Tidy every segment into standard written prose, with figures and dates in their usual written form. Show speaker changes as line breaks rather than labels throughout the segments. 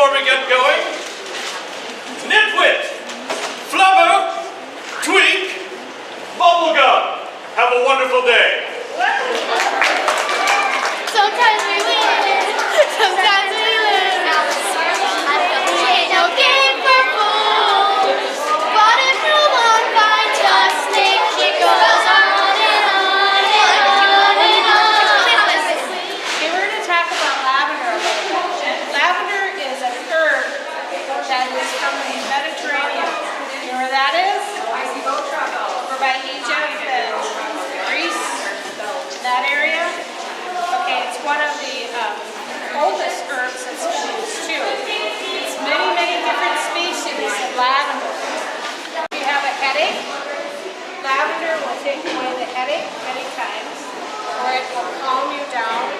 before we get going. Nitwit, Flubber, Tweak, Bubblegum. Have a wonderful day.
Sometimes we win, sometimes we lose. Ain't no game for fools. But if you won't find us, it goes on and on and on and on.
Okay, we're going to talk about lavender a little bit. Lavender is a herb that is from the Mediterranean. You know where that is? Over by Egypt and Greece, that area. Okay, it's one of the oldest herbs that's been used too. It's many, many different species of lavender. If you have a headache, lavender will take away the headache many times, or it will calm you down.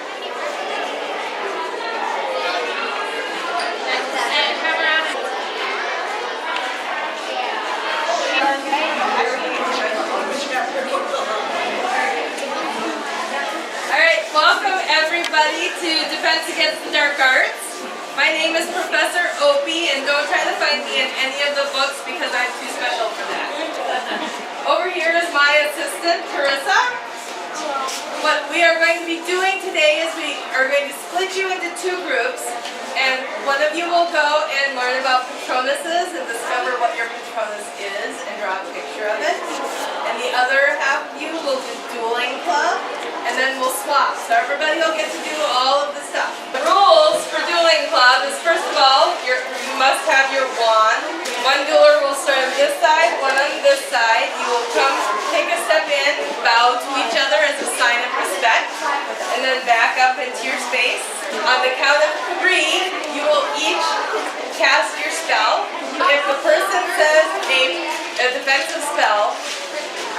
Alright, welcome everybody to Defense Against the Dark Arts. My name is Professor Opie, and don't try to find me in any of the books because I'm too special for that. Over here is my assistant, Carissa. What we are going to be doing today is we are going to split you into two groups, and one of you will go and learn about Patronuses and discover what your Patronus is and draw a picture of it. And the other half of you will do Dueling Club, and then we'll swap. So everybody will get to do all of the stuff. The rules for Dueling Club is, first of all, you must have your wand. One dueler will start on this side, one on this side. You will come, take a step in, bow to each other as a sign of respect, and then back up into your space. On the count of 3, you will each cast your spell. If the person says a defensive spell,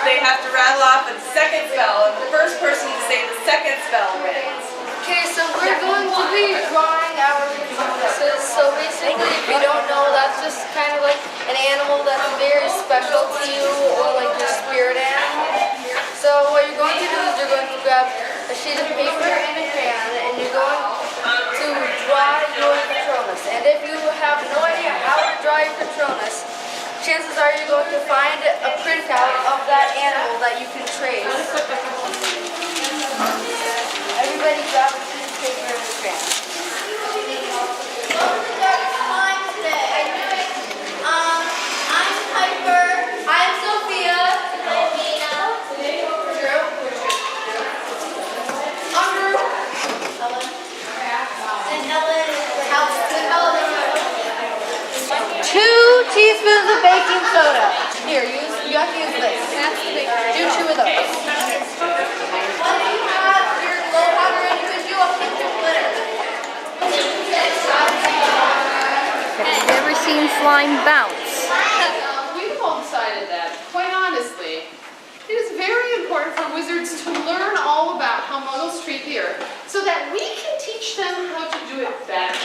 they have to rattle off a second spell, and the first person to say the second spell wins.
Okay, so we're going to be drawing our Patronuses. So basically, if you don't know, that's just kind of like an animal that's very special to you, or like your spirit animal. So what you're going to do is you're going to grab a sheet of paper and a crayon, and you're going to draw your Patronus. And if you have no idea how to draw your Patronus, chances are you're going to find a printout of that animal that you can trace. Everybody grab a sheet of paper and a crayon. Welcome to Dark Slime today. I'm Piper. I'm Sophia. I'm Nina. Drew. I'm Drew. Ellen. And Ellen. Ellen. 2 teaspoons of baking soda. Here, you have to use this. Do 2 of those. When you have your glow powder in, you can do a pinch of glitter.
Have you ever seen slime bounce?
We've all decided that, quite honestly, it is very important for wizards to learn all about how muggles treat the earth so that we can teach them how to do it better.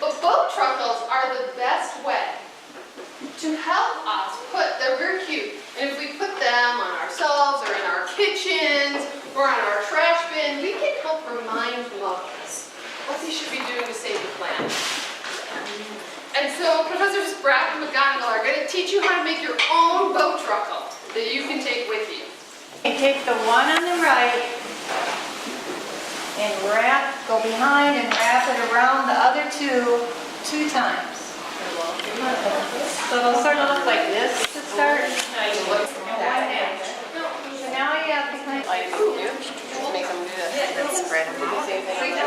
But boat truckles are the best way to help us put, they're very cute, and if we put them on ourselves or in our kitchens or on our trash bin, we can help remind muggles what they should be doing to save the planet. And so Professors Spratt and McGonagall are going to teach you how to make your own boat truckle that you can take with you.
You take the one on the right and go behind and wrap it around the other 2 times. So it'll sort of look like this to start. So now you have to kind of like
Make them do that and spread them out. Same thing.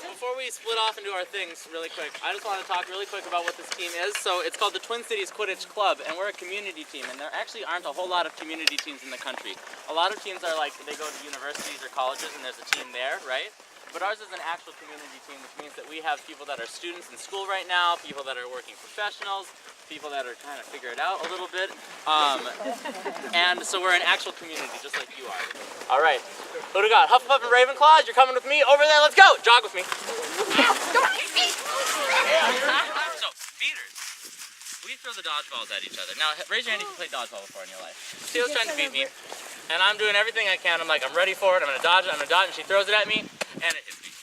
Before we split off and do our things really quick, I just want to talk really quick about what this team is. So it's called the Twin Cities Quidditch Club, and we're a community team, and there actually aren't a whole lot of community teams in the country. A lot of teams are like, they go to universities or colleges and there's a team there, right? But ours is an actual community team, which means that we have people that are students in school right now, people that are working professionals, people that are trying to figure it out a little bit. And so we're an actual community, just like you are. All right, who do we got? Hufflepuff and Ravenclaw, you're coming with me over there. Let's go. Jog with me. So, beaters. We throw the dodgeballs at each other. Now, raise your hand if you played dodgeball before in your life. Teal's trying to beat me. And I'm doing everything I can. I'm like, I'm ready for it. I'm gonna dodge it. I'm gonna dodge it. And she throws it at me, and it hits me.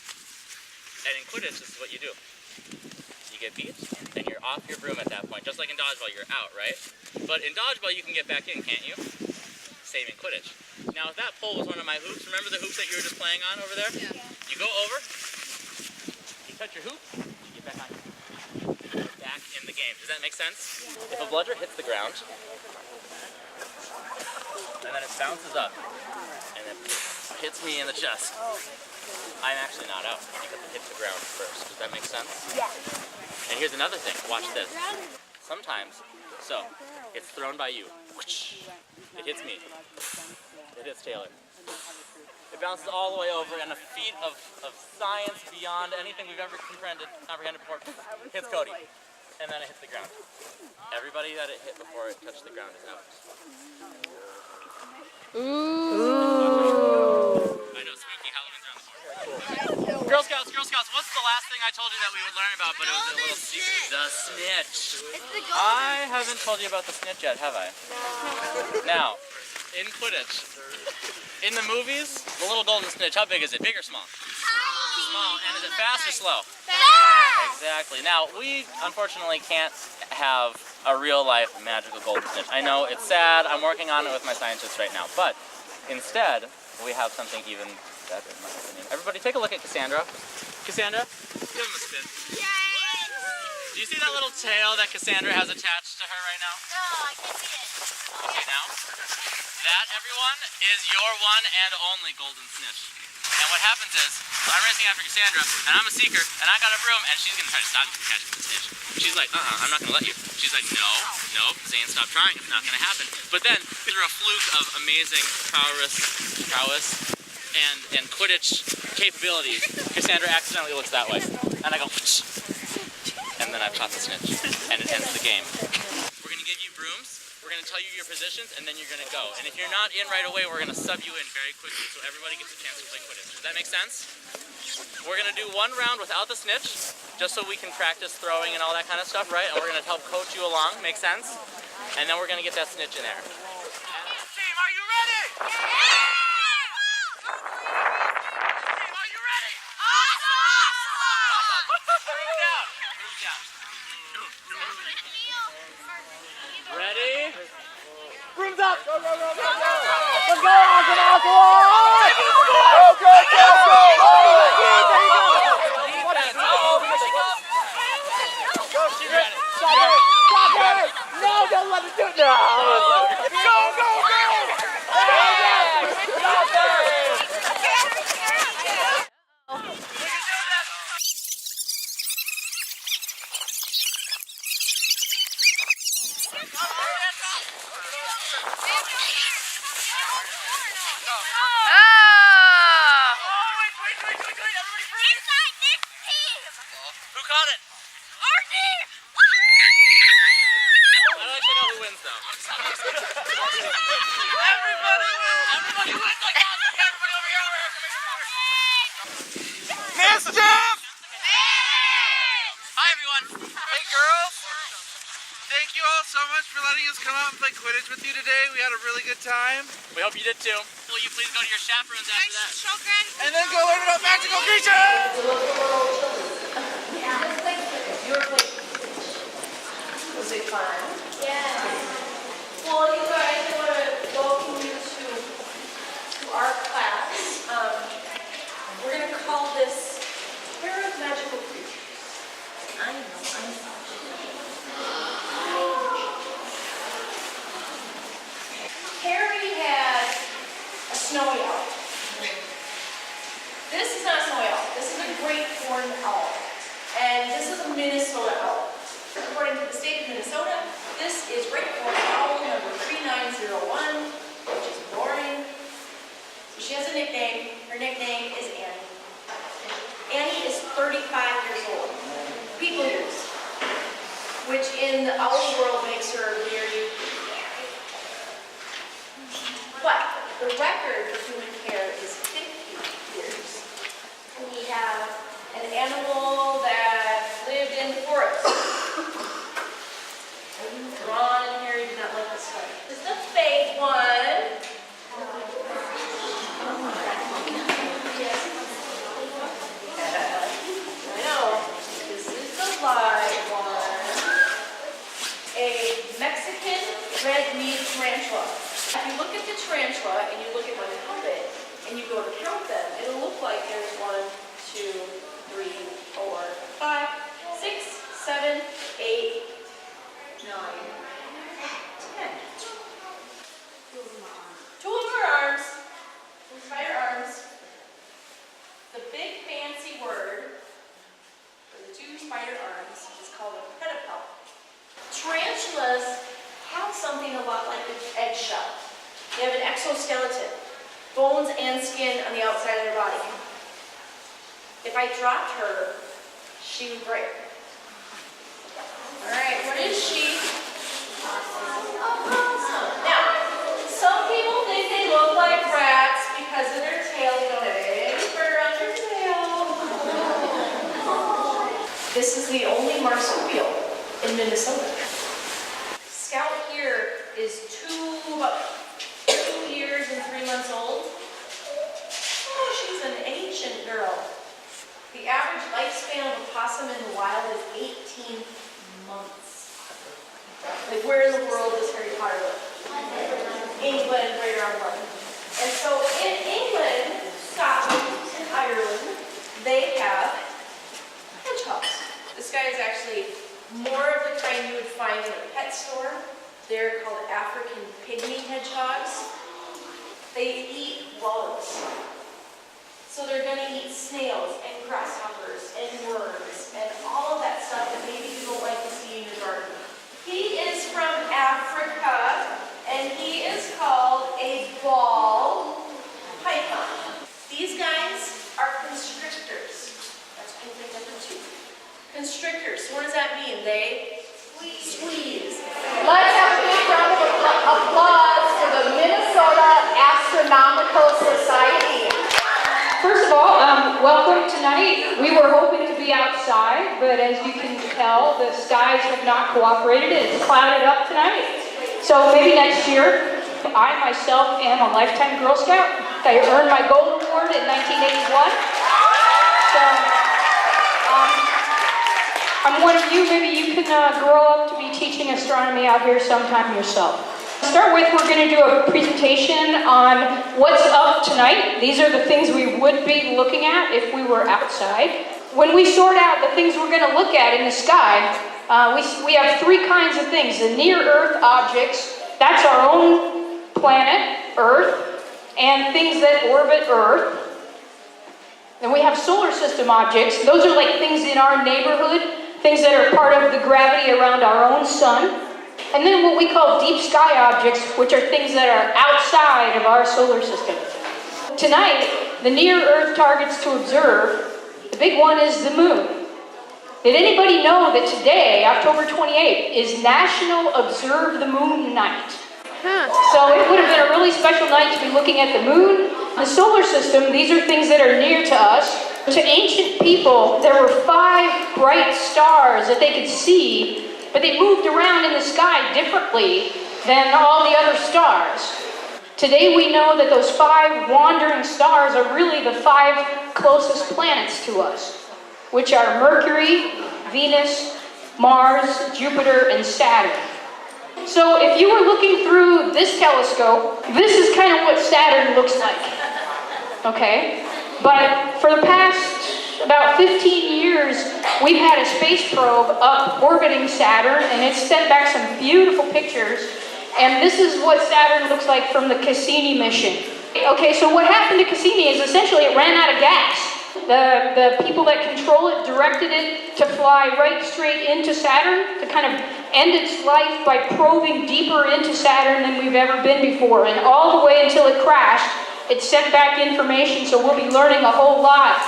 And in Quidditch, this is what you do. You get beat, and you're off your broom at that point. Just like in dodgeball, you're out, right? But in dodgeball, you can get back in, can't you? Same in Quidditch. Now, if that pole was one of my hoops, remember the hoops that you were just playing on over there? Yeah. You go over, you touch your hoop, you get back on. Back in the game. Does that make sense? Yeah. If a bludger hits the ground, and then it bounces up, and it hits me in the chest, I'm actually not out because it hits the ground first. Does that make sense? Yeah. And here's another thing. Watch this. Sometimes, so, it's thrown by you. It hits me. It hits Taylor. It bounces all the way over, and a feat of science beyond anything we've ever comprehended before hits Cody. And then it hits the ground. Everybody that it hit before it touched the ground is out. Ooh. I know, spooky Halloween's around the corner. Girl Scouts, what's the last thing I told you that we would learn about, but it was a little secret? The snitch. I haven't told you about the snitch yet, have I? Now, in Quidditch, in the movies, the little golden snitch, how big is it? Big or small? Small. And is it fast or slow? Fast! Exactly. Now, we unfortunately can't have a real-life magical golden snitch. I know it's sad. I'm working on it with my scientists right now. But instead, we have something even better, in my opinion. Everybody take a look at Cassandra. Cassandra, give him a spin. Yay! Do you see that little tail that Cassandra has attached to her right now?
No, I can't see it.
Okay, now, that, everyone, is your one and only golden snitch. And what happens is, I'm racing after Cassandra, and I'm a seeker, and I got a broom, and she's gonna try to stop me from catching the snitch. She's like, I'm not gonna let you. She's like, nope, Zane, stop trying, it's not gonna happen. But then, through a fluke of amazing prowess, and Quidditch capabilities, Cassandra accidentally looks that way. And I go, and then I've caught the snitch, and it ends the game. We're gonna give you brooms. We're going to tell you your positions, and then you're going to go. And if you're not in right away, we're going to sub you in very quickly so everybody gets a chance to play Quidditch. Does that make sense? We're going to do one round without the snitch, just so we can practice throwing and all that kind of stuff, right? And we're going to help coach you along. Make sense? And then we're going to get that snitch in there. Team, are you ready? Yeah! Team, are you ready? Awesome! Broom down. Broom down. Ready? Brooms up! Go, go, go, go, go! Let's go, awesome! Go, go, go, go! Go, she ready. Stop it! Stop it! No, don't let it do it! No! Go, go, go! Stop it! Who caught it? Our team! I'd like to know who wins though. Everybody wins! Everybody wins! Like awesome! Everybody over here, Mischief! Hi everyone!
Hey girls! Thank you all so much for letting us come out and play Quidditch with you today. We had a really good time.
We hope you did too. Will you please go to your chaperones after that?
And then go learn about magical creatures!
Was it fun?
Yeah.
Well, you guys, I want to welcome you to our class. We're going to call this Pair of Magical Creatures. I know. Harry had a snowy owl. This is not a snowy owl. This is a great horned owl. And this is a Minnesota owl. According to the state of Minnesota, this is right horned owl number 3901, which is boring. So she has a nickname. Her nickname is Annie. Annie is 35 years old. People years. Which in the owl world makes her very. But the record for human hair is 50 years. We have an animal that lived in the forest. Ron and Harry did not like this one. This is the fake one. red-mead tarantula. If you look at the tarantula and you look at my puppet and you go to count them, it'll look like there's 1, 2, 3, 4, 5, 6, 7, 8, 9, 10. Two of our arms, spider arms. The big fancy word for the two spider arms is called a pedipalp. Tarantulas have something a lot like an eggshell. They have an exoskeleton, bones and skin on the outside of their body. If I dropped her, she would break. All right, what is she? Now, some people think they look like rats because of their tail. They don't have any fur on their tail. This is the only marsupial in Minnesota. Scout here is about 2 years and 3 months old. Oh, she's an ancient girl. The average lifespan of a possum in the wild is 18 months. Like, where in the world does Harry Potter live? England, right around London. And so in England, Scotland, and Ireland, they have hedgehogs. This guy is actually more of the kind you would find in a pet store. They're called African pygmy hedgehogs. They eat bugs. So they're going to eat snails and grasshoppers and worms and all of that stuff that maybe you don't like to see in your garden. He is from Africa, and he is called a ball python. These guys are constrictors. That's painting number 2. Constrictors. So what does that mean? They squeeze.
Let's have a big round of applause for the Minnesota Astronomical Society.
First of all, welcome tonight. We were hoping to be outside, but as you can tell, the skies have not cooperated. It's clouded up tonight. So maybe next year. I myself am a lifetime Girl Scout. I earned my Gold Award in 1981. So I'm one of you. Maybe you can grow up to be teaching astronomy out here sometime yourself. To start with, we're going to do a presentation on what's up tonight. These are the things we would be looking at if we were outside. When we sort out the things we're going to look at in the sky, we have 3 kinds of things. The near-Earth objects, that's our own planet, Earth, and things that orbit Earth. Then we have solar system objects. Those are like things in our neighborhood, things that are part of the gravity around our own sun. And then what we call deep sky objects, which are things that are outside of our solar system. Tonight, the near-Earth targets to observe, the big one is the moon. Did anybody know that today, October 28th, is National Observe the Moon Night? So it would have been a really special night to be looking at the moon. The solar system, these are things that are near to us. To ancient people, there were 5 bright stars that they could see, but they moved around in the sky differently than all the other stars. Today we know that those 5 wandering stars are really the 5 closest planets to us, which are Mercury, Venus, Mars, Jupiter, and Saturn. So if you were looking through this telescope, this is kind of what Saturn looks like. Okay? But for the past about 15 years, we've had a space probe up orbiting Saturn, and it's sent back some beautiful pictures. And this is what Saturn looks like from the Cassini mission. Okay, so what happened to Cassini is essentially it ran out of gas. The people that control it directed it to fly right straight into Saturn, to kind of end its life by probing deeper into Saturn than we've ever been before. And all the way until it crashed, it sent back information, so we'll be learning a whole lot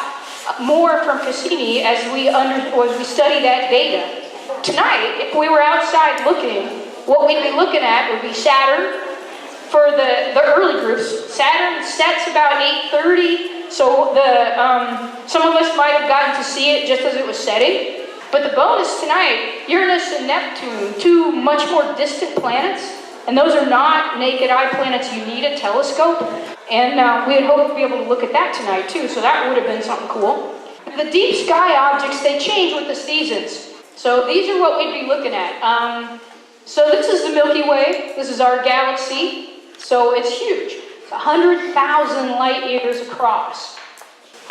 more from Cassini as we study that data. Tonight, if we were outside looking, what we'd be looking at would be Saturn. For the early groups, Saturn sets about 8:30, so some of us might have gotten to see it just as it was setting. But the bonus tonight, Uranus and Neptune, 2 much more distant planets, and those are not naked eye planets. You need a telescope. And we had hoped to be able to look at that tonight too, so that would have been something cool. The deep sky objects, they change with the seasons. So these are what we'd be looking at. So this is the Milky Way. This is our galaxy. So it's huge. It's 100,000 light years across.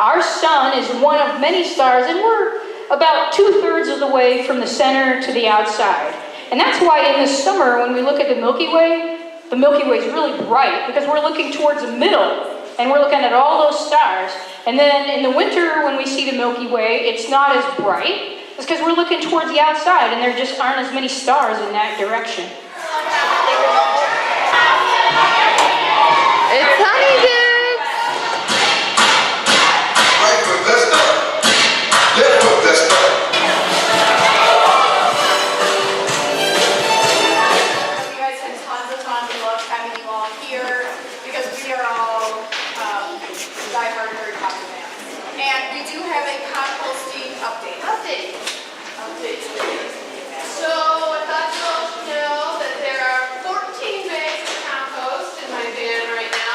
Our sun is one of many stars, and we're about 2/3 of the way from the center to the outside. And that's why in the summer, when we look at the Milky Way is really bright because we're looking towards the middle and we're looking at all those stars. And then in the winter, when we see the Milky Way, it's not as bright. It's because we're looking towards the outside and there just aren't as many stars in that direction.
It's honeydukes!
Right foot this way. Left foot this way.
You guys had tons of fun. We love having you all here because we are all diehard Harry Potter fans. And we do have a composting update. Update.
So I thought you all should know that there are 14 bags of compost in my van right now.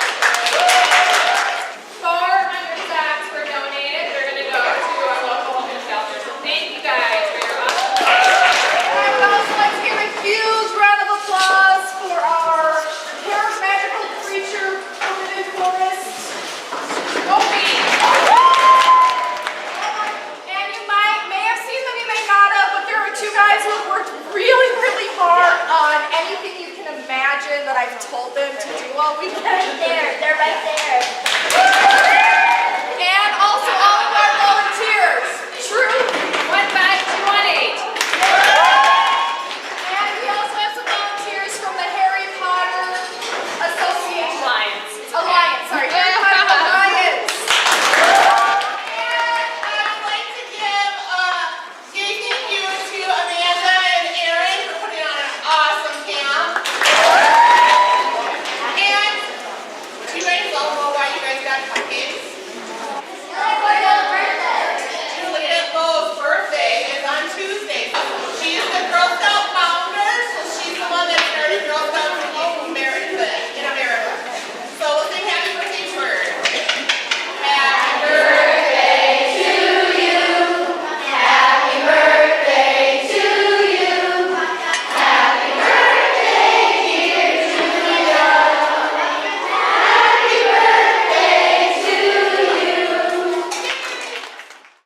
400 sacks were donated. They're going to go to our local homeless shelter. So thank you guys for your awesome work.
I would also like to give a huge round of applause for our magical creature permanent forest, Dobby. And you may have seen them, you may not have, but there are two guys who have worked really, really hard on anything you can imagine that I've told them to do all weekend.
They're right there.